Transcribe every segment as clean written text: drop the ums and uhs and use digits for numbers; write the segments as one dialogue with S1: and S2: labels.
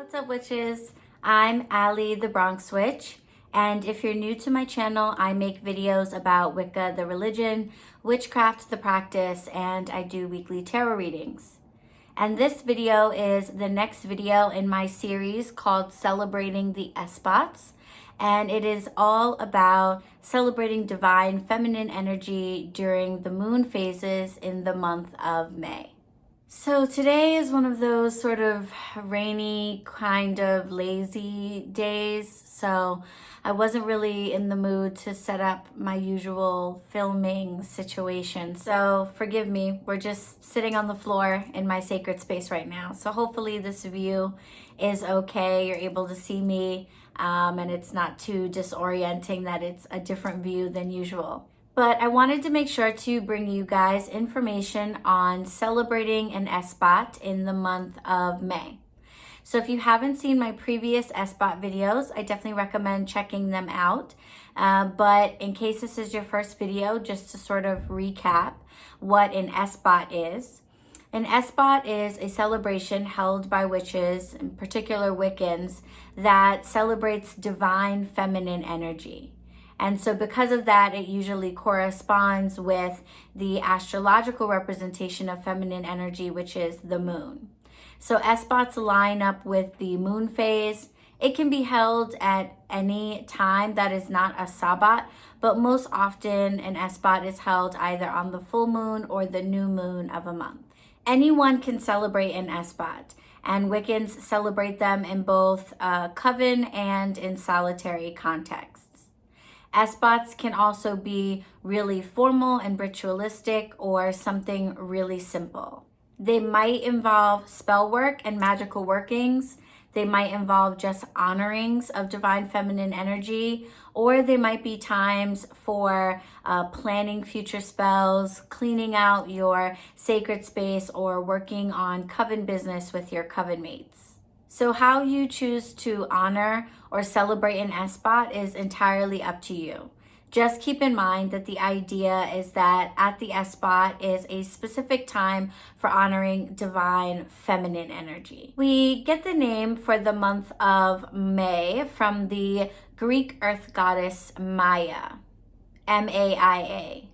S1: What's up, witches? I'm Allie the Bronx Witch, and if you're new to my channel, I make videos about Wicca the religion, witchcraft the practice, and I do weekly tarot readings. And this video is the next video in my series called Celebrating the Esbats, and it is all about celebrating divine feminine energy during the moon phases in the month of May. So today is one of those sort of rainy, kind of lazy days, so I wasn't really in the mood to set up my usual filming situation. So forgive me, we're just sitting on the floor in my sacred space right now. So hopefully this view is okay, you're able to see me, and it's not too disorienting that it's a different view than usual. But I wanted to make sure to bring you guys information on celebrating an Esbat in the month of May. So if you haven't seen my previous Esbat videos, I definitely recommend checking them out. But in case this is your first video, just to sort of recap what an Esbat is. An Esbat is a celebration held by witches, in particular Wiccans, that celebrates divine feminine energy. And so because of that, it usually corresponds with the astrological representation of feminine energy, which is the moon. So Esbats line up with the moon phase. It can be held at any time that is not a Sabbat, but most often an Esbat is held either on the full moon or the new moon of a month. Anyone can celebrate an Esbat, and Wiccans celebrate them in both coven and in solitary contexts. Esbats can also be really formal and ritualistic or something really simple. They might involve spell work and magical workings. They might involve just honorings of divine feminine energy, or they might be times for planning future spells, cleaning out your sacred space, or working on coven business with your coven mates. So how you choose to honor or celebrate an Esbat is entirely up to you. Just keep in mind that the idea is that at the Esbat is a specific time for honoring divine feminine energy. We get the name for the month of May from the Greek earth goddess Maya, M-A-I-A.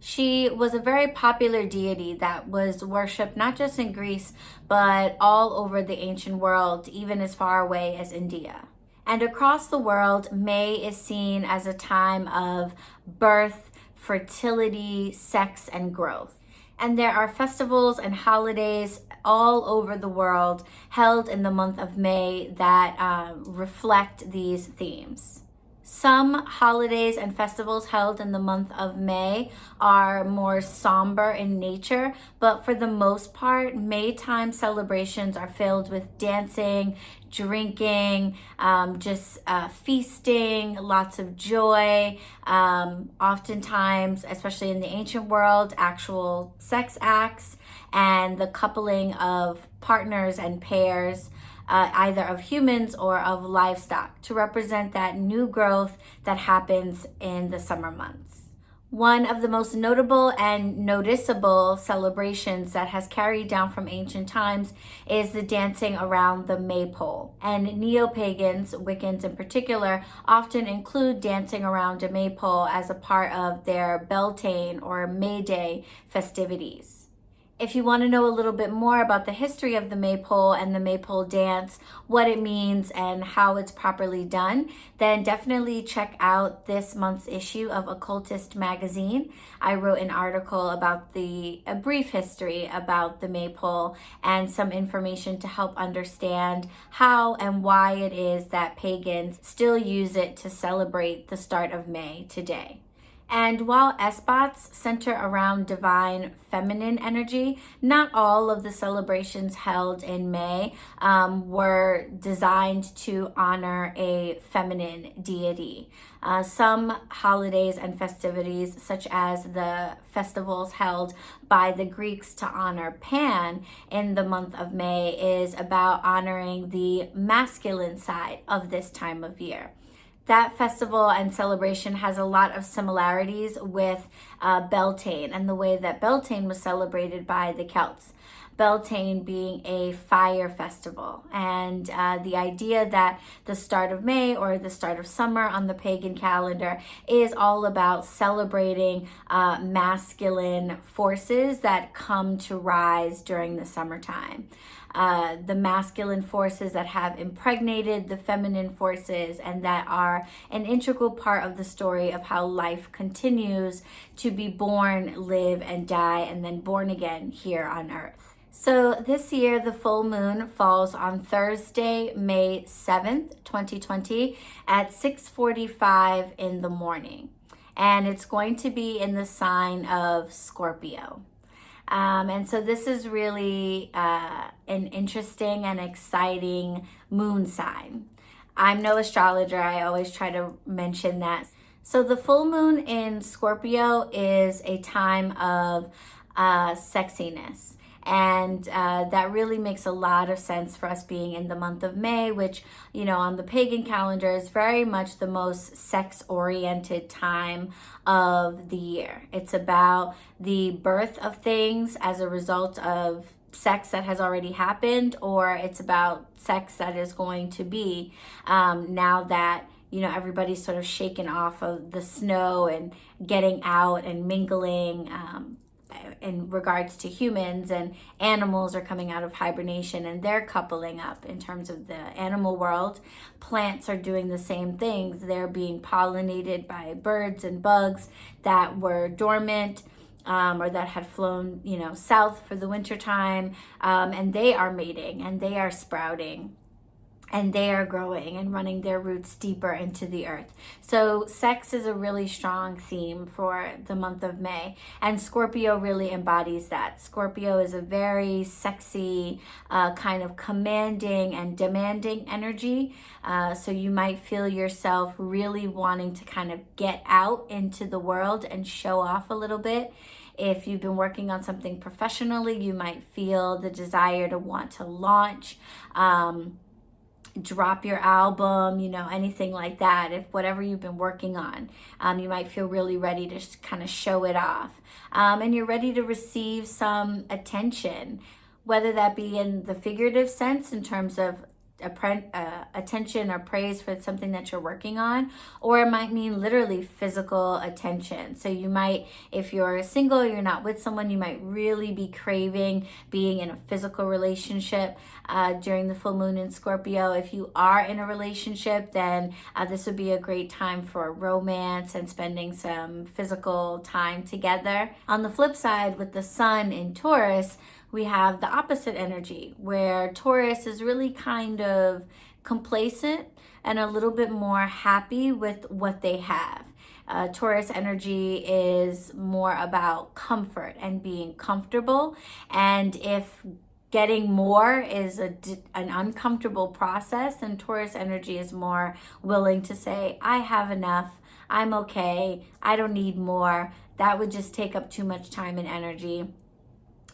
S1: She was a very popular deity that was worshipped not just in Greece, but all over the ancient world, even as far away as India. And across the world, May is seen as a time of birth, fertility, sex, and growth. And there are festivals and holidays all over the world held in the month of May that reflect these themes. Some holidays and festivals held in the month of May are more somber in nature, but for the most part, Maytime celebrations are filled with dancing, drinking, feasting, lots of joy, oftentimes, especially in the ancient world, actual sex acts, and the coupling of partners and pairs, either of humans or of livestock, to represent that new growth that happens in the summer months. One of the most notable and noticeable celebrations that has carried down from ancient times is the dancing around the maypole. And neo-pagans, Wiccans in particular, often include dancing around a maypole as a part of their Beltane or May Day festivities. If you want to know a little bit more about the history of the maypole and the maypole dance, what it means and how it's properly done, then definitely check out this month's issue of Occultist magazine. I wrote an article about a brief history about the maypole and some information to help understand how and why it is that pagans still use it to celebrate the start of May today. And while Esbats center around divine feminine energy, not all of the celebrations held in May were designed to honor a feminine deity. Some holidays and festivities, such as the festivals held by the Greeks to honor Pan in the month of May, is about honoring the masculine side of this time of year. That festival and celebration has a lot of similarities with Beltane and the way that Beltane was celebrated by the Celts. Beltane being a fire festival. And the idea that the start of May or the start of summer on the pagan calendar is all about celebrating masculine forces that come to rise during the summertime. The masculine forces that have impregnated the feminine forces and that are an integral part of the story of how life continues to be born, live, and die, and then born again here on Earth. So this year, the full moon falls on Thursday, May 7th, 2020 at 6:45 in the morning. And it's going to be in the sign of Scorpio. And so this is really an interesting and exciting moon sign. I'm no astrologer. I always try to mention that. So the full moon in Scorpio is a time of sexiness. And that really makes a lot of sense for us being in the month of May, which, you know, on the pagan calendar is very much the most sex-oriented time of the year. It's about the birth of things as a result of sex that has already happened, or it's about sex that is going to be now that, you know, everybody's sort of shaken off of the snow and getting out and mingling in regards to humans, and animals are coming out of hibernation and they're coupling up in terms of the animal world. Plants are doing the same things. They're being pollinated by birds and bugs that were dormant or that had flown, you know, south for the winter time, and they are mating and they are sprouting. And they are growing and running their roots deeper into the earth. So sex is a really strong theme for the month of May. And Scorpio really embodies that. Scorpio is a very sexy, kind of commanding and demanding energy. So you might feel yourself really wanting to kind of get out into the world and show off a little bit. If you've been working on something professionally, you might feel the desire to want to launch, drop your album, you know, anything like that. If whatever you've been working on, you might feel really ready to just kind of show it off. And you're ready to receive some attention, whether that be in the figurative sense in terms of attention or praise for something that you're working on, or it might mean literally physical attention. So you might, if you're single, you're not with someone, you might really be craving being in a physical relationship during the full moon in Scorpio. If you are in a relationship, then this would be a great time for romance and spending some physical time together. On the flip side, with the sun in Taurus, we have the opposite energy, where Taurus is really kind of complacent and a little bit more happy with what they have. Taurus energy is more about comfort and being comfortable. And if getting more is an uncomfortable process, then Taurus energy is more willing to say, I have enough, I'm okay, I don't need more. That would just take up too much time and energy,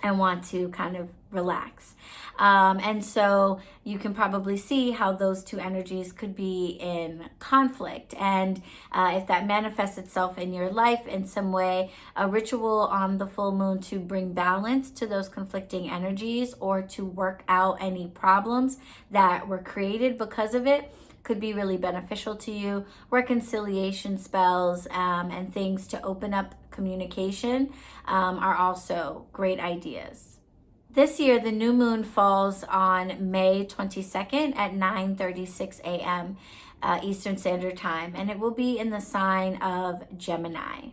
S1: and want to kind of relax. And so you can probably see how those two energies could be in conflict. And if that manifests itself in your life in some way, a ritual on the full moon to bring balance to those conflicting energies or to work out any problems that were created because of it could be really beneficial to you. Reconciliation spells and things to open up communication are also great ideas. This year, the new moon falls on May 22nd at 9:36 a.m. Eastern Standard Time, and it will be in the sign of Gemini.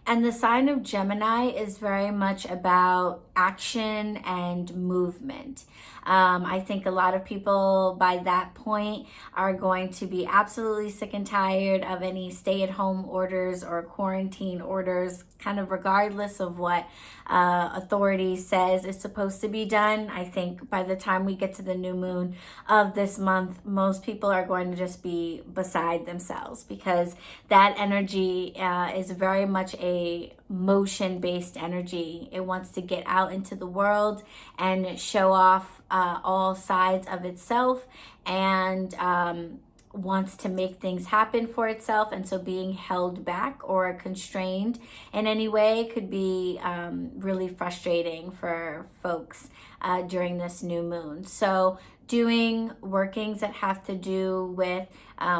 S1: And the sign of Gemini is very much about action and movement. I think a lot of people by that point are going to be absolutely sick and tired of any stay-at-home orders or quarantine orders, kind of regardless of what authority says is supposed to be done. I think by the time we get to the new moon of this month, most people are going to just be beside themselves, because that energy is very much a motion-based energy. It wants to get out into the world and show off all sides of itself, and wants to make things happen for itself, and so being held back or constrained in any way could be really frustrating for folks during this new moon. So doing workings that have to do with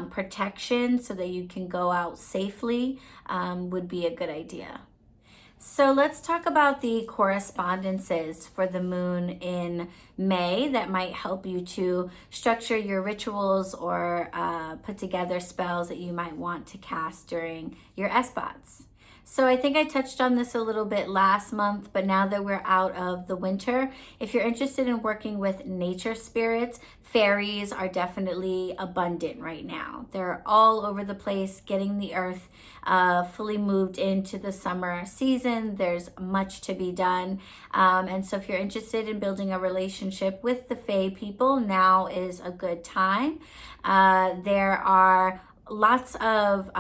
S1: protection so that you can go out safely would be a good idea. So let's talk about the correspondences for the moon in May that might help you to structure your rituals or put together spells that you might want to cast during your Esbats. So I think I touched on this a little bit last month, but now that we're out of the winter, if you're interested in working with nature spirits, fairies are definitely abundant right now. They're all over the place, getting the earth fully moved into the summer season. There's much to be done. And so if you're interested in building a relationship with the fae people, now is a good time. There are lots of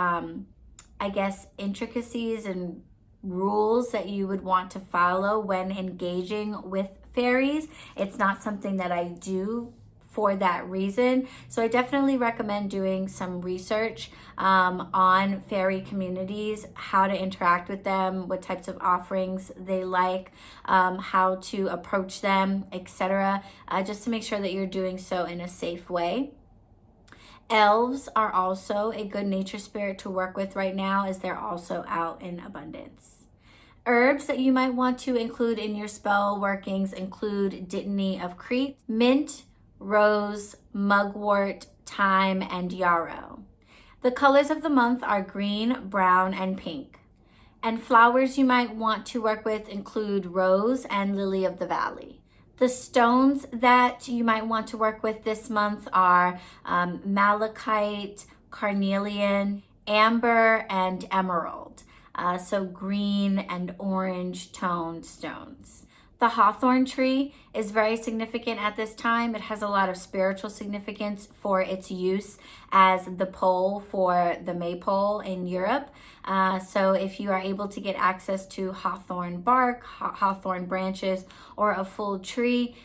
S1: intricacies and rules that you would want to follow when engaging with fairies. It's not something that I do for that reason. So I definitely recommend doing some research on fairy communities, how to interact with them, what types of offerings they like, how to approach them, etc., just to make sure that you're doing so in a safe way. Elves are also a good nature spirit to work with right now, as they're also out in abundance. Herbs that you might want to include in your spell workings include dittany of Crete, mint, rose, mugwort, thyme, and yarrow. The colors of the month are green, brown, and pink. And flowers you might want to work with include rose and lily of the valley. The stones that you might want to work with this month are malachite, carnelian, amber, and emerald. So green and orange toned stones. The hawthorn tree is very significant at this time. It has a lot of spiritual significance for its use as the pole for the maypole in Europe. So if you are able to get access to hawthorn bark, hawthorn branches, or a full tree,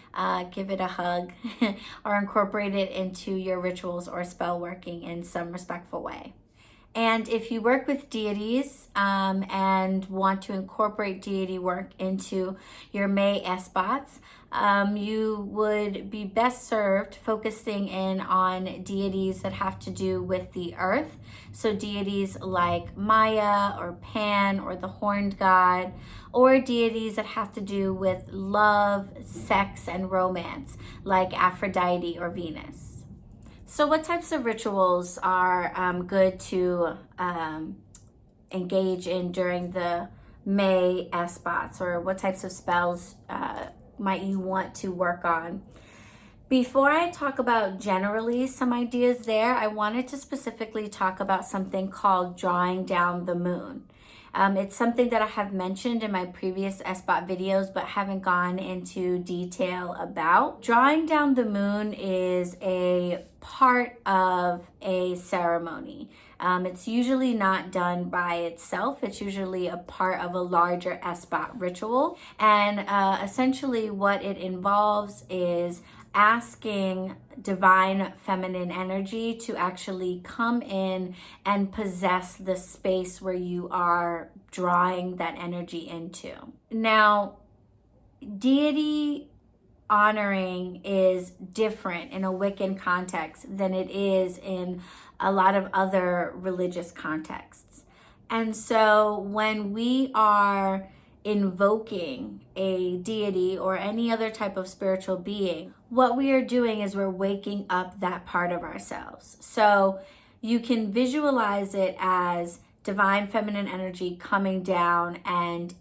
S1: give it a hug or incorporate it into your rituals or spell working in some respectful way. And if you work with deities and want to incorporate deity work into your May Esbats, you would be best served focusing in on deities that have to do with the earth. So deities like Maya or Pan or the horned god, or deities that have to do with love, sex, and romance, like Aphrodite or Venus. So what types of rituals are good to engage in during the May Esbats, or what types of spells might you want to work on? Before I talk about generally some ideas there, I wanted to specifically talk about something called drawing down the moon. It's something that I have mentioned in my previous Esbat videos, but haven't gone into detail about. Drawing down the moon is a part of a ceremony. It's usually not done by itself. It's usually a part of a larger Esbat ritual. And essentially what it involves is asking divine feminine energy to actually come in and possess the space where you are drawing that energy into. Now, deity honoring is different in a Wiccan context than it is in a lot of other religious contexts. And so when we are invoking a deity or any other type of spiritual being, what we are doing is we're waking up that part of ourselves. So you can visualize it as divine feminine energy coming down and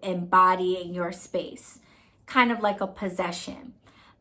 S1: embodying your space, kind of like a possession.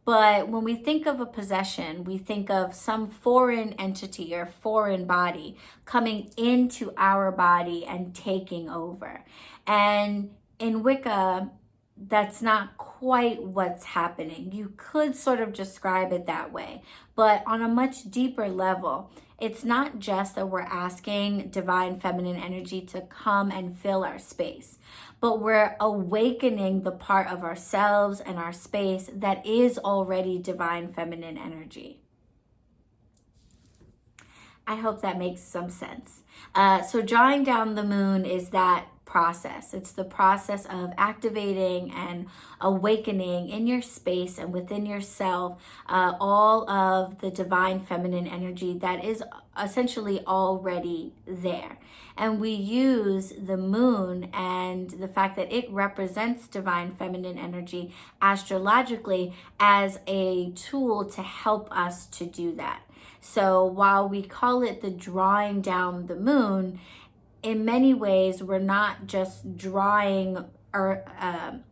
S1: But when we think of a possession, we think of some foreign entity or foreign body coming into our body and taking over. And in Wicca, that's not quite what's happening. You could sort of describe it that way, but on a much deeper level, it's not just that we're asking divine feminine energy to come and fill our space, but we're awakening the part of ourselves and our space that is already divine feminine energy. I hope that makes some sense. So drawing down the moon is that process. It's the process of activating and awakening in your space and within yourself all of the divine feminine energy that is essentially already there. And we use the moon and the fact that it represents divine feminine energy astrologically as a tool to help us to do that. So while we call it the drawing down the moon, in many ways, we're not just drawing divine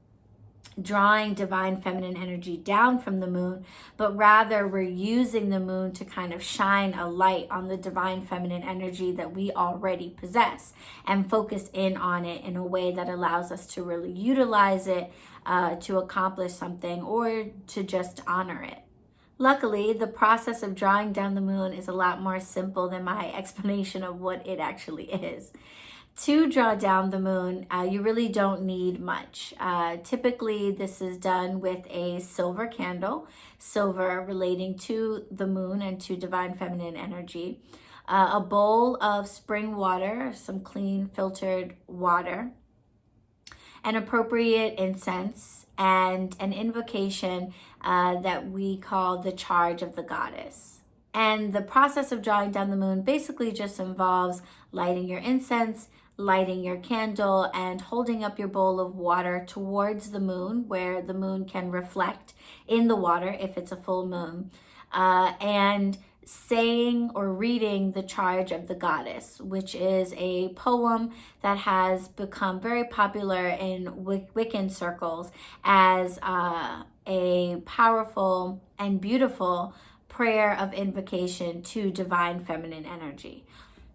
S1: feminine energy down from the moon, but rather we're using the moon to kind of shine a light on the divine feminine energy that we already possess and focus in on it in a way that allows us to really utilize it to accomplish something or to just honor it. Luckily, the process of drawing down the moon is a lot more simple than my explanation of what it actually is. To draw down the moon, you really don't need much. Typically, this is done with a silver candle, silver relating to the moon and to divine feminine energy, a bowl of spring water, some clean filtered water, an appropriate incense, and an invocation that we call the charge of the goddess. And the process of drawing down the moon basically just involves lighting your incense, lighting your candle, and holding up your bowl of water towards the moon, where the moon can reflect in the water if it's a full moon, and saying or reading the charge of the goddess, which is a poem that has become very popular in Wiccan circles as a powerful and beautiful prayer of invocation to divine feminine energy.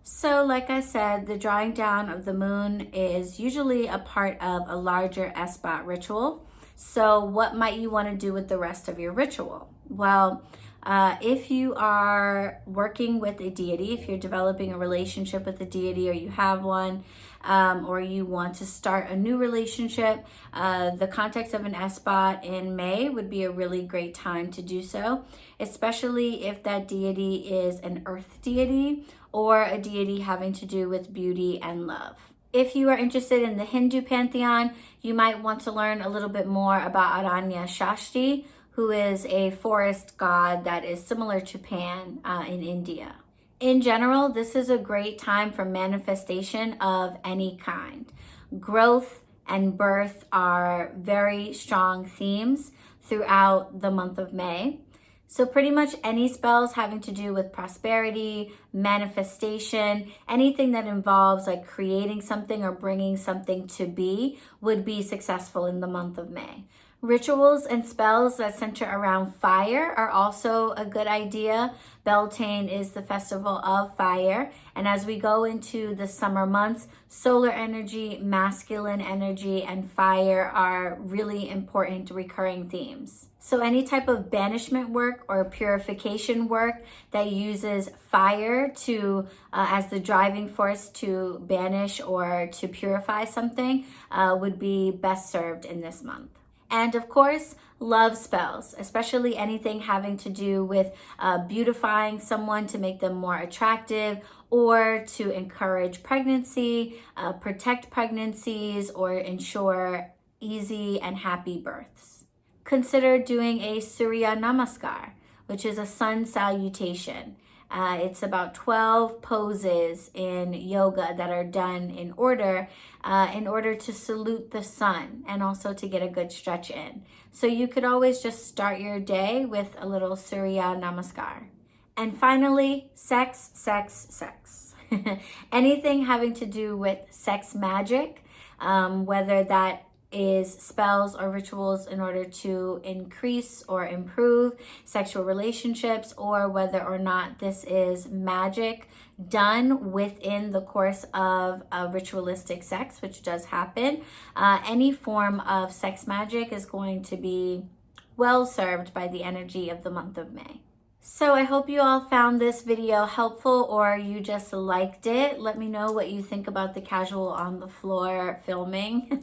S1: So like I said, the drawing down of the moon is usually a part of a larger Esbat ritual. So what might you want to do with the rest of your ritual? Well, if you are working with a deity, if you're developing a relationship with a deity or you have one, or you want to start a new relationship, the context of an Esbat in May would be a really great time to do so, especially if that deity is an earth deity or a deity having to do with beauty and love. If you are interested in the Hindu pantheon, you might want to learn a little bit more about Aranya Shashti, who is a forest god that is similar to Pan in India. In general, this is a great time for manifestation of any kind. Growth and birth are very strong themes throughout the month of May. So pretty much any spells having to do with prosperity, manifestation, anything that involves like creating something or bringing something to be would be successful in the month of May. Rituals and spells that center around fire are also a good idea. Beltane is the festival of fire. And as we go into the summer months, solar energy, masculine energy, and fire are really important recurring themes. So any type of banishment work or purification work that uses fire to as the driving force to banish or to purify something would be best served in this month. And of course, love spells, especially anything having to do with beautifying someone to make them more attractive or to encourage pregnancy, protect pregnancies, or ensure easy and happy births. Consider doing a Surya Namaskar, which is a sun salutation. It's about 12 poses in yoga that are done in order to salute the sun and also to get a good stretch in. So you could always just start your day with a little Surya Namaskar. And finally, sex. Anything having to do with sex magic, whether that is spells or rituals in order to increase or improve sexual relationships, or whether or not this is magic done within the course of ritualistic sex, which does happen. Any form of sex magic is going to be well served by the energy of the month of May. So I hope you all found this video helpful or you just liked it. Let me know what you think about the casual on the floor filming.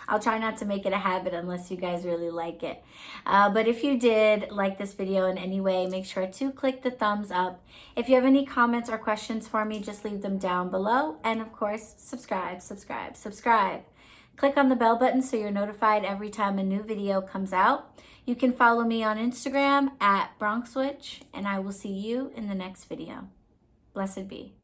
S1: I'll try not to make it a habit unless you guys really like it. But if you did like this video in any way, make sure to click the thumbs up. If you have any comments or questions for me, just leave them down below. And of course, subscribe. Click on the bell button so you're notified every time a new video comes out. You can follow me on Instagram at BronxWitch, and I will see you in the next video. Blessed be.